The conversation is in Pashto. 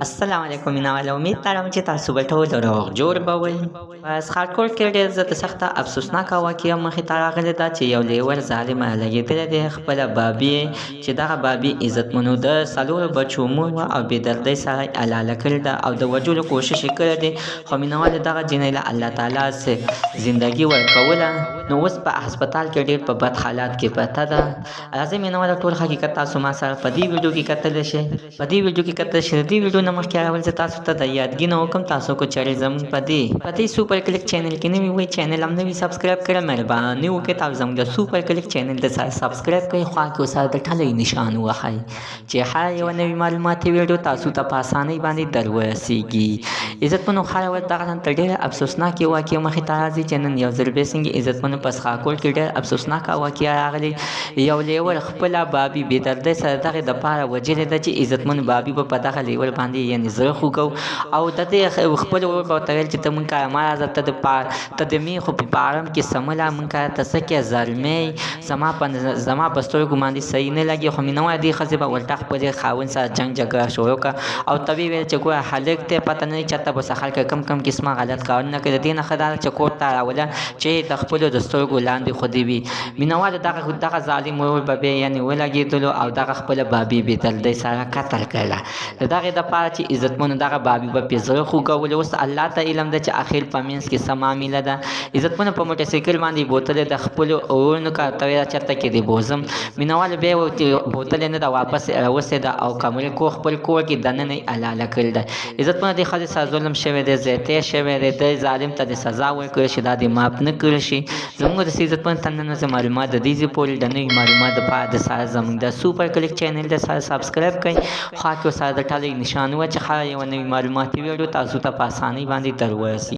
السلام علیکم مینوال امید لرم چې تاسو به ټول روغ جوړ به وئ. په اسخارکوټ کې ډېر زیاته سخته افسوسناکه واقعه مخې ته راغلې ده چې یو لیور ظالمه لګېدلی دی خپله بابي چې دغه بابي عزتمنو د څلورو بچو مور وه او بېدردۍ سره یې حلاله کړې ده او د وژلو کوشش یې کړی دی، خو مینوالو دغه جینۍ له الله تعالی زندګي ورکوله، نو اوس په هسپتال کې ډېر په بد حالات کې پرته ده. راځئ مینوالو ټول حقیقت تاسو ما سره په دې ویډیو کې کتلی شئ. په دې ویډیو کې کتلی شئ. د دې ویډیو نه مخکې اول زه تاسو ته د یادګي نه وکړم تاسو کو چارې زموږ په دې سوپر کلیک چینل کې نوي وئ، چینل هم نوي سبسکرایب کړئ، مهرباني وکړئ تاسو زموږ د سوپر کلیک چینل ته سره سبسکرایب کړئ، خوا کې ورسره د ټلۍ نشان ووهئ چې هر یوه نوي معلوماتي ویډیو تاسو ته په اسانۍ باندې در ورسیږي. عزتمنو هره ورځ دغه ته ډېره افسوسناکې واقعې مخې ته راځي چې نن یو ځل بیا څنګه عزتمنو په اسخارکوټ کې ډېر افسوسناکه واقعه راغلې. یو لیور خپله بابي بېدردۍ سره دغې دپاره وژلې ده چې عزتمنو بابي به په دغه لیور باندې یعنې زړه خوږو او د دې خپل ورور به ورته ویل چې ته مونږ کره مه راځه، ته د میښو په فارم کې سمله مونږ کره ته څه کې زلمی زما په سترګو باندې صحیح نه لګي. خو مینوال دې ښځې به ورته خپلې خاوند سره جنګ جګړه شروع کړه او ته ویې ویل چې ګوره هلک دی پته نه وي چېرته به څه خلک کم قسمه غلط کارونه کوي. د دې نه ښه دا ده چې کور ته راوله چې د خپلو د سترګو لاندې خو دې وي. مینوالو دغه ظالم ورور به بیا یعنې ولګېدلو او دغه خپله بابي بېدردۍ سره قتل کړله. د دغې دپاره چې عزتمنو دغه بابي به پرې زړه خوږولو. اوس الله ته علم ده چې اخر په منځ کې څه معامله ده. عزتمنو په موټرسایکل باندې بوتلې د خپلو ورونو کره ته ویله چېرته کې دې بوځم. مینوالو بیا یې بوتلې نه ده واپس راوستې ده او کمرې خپل کور کې دننه یې حلاله کړې ده. عزتمنو دې ښځې سره ظلم شوی دی، زیاتی شوی دی، دې ظالم ته دې سزا ورکړل شي، دا دې معاف نه کړل شي. زموږ د عزتمنو ته نن معلومات د دې ځای پورې د نوي معلومات دپاره د سره زموږ د سوپر کلیک چینل د سره سبسکرایب کړئ، خوا کې ورسره د ټلۍ نشان ووهئ چې هره یوه نوي معلوماتي ویډیو تاسو ته په اسانۍ باندې در ورسي.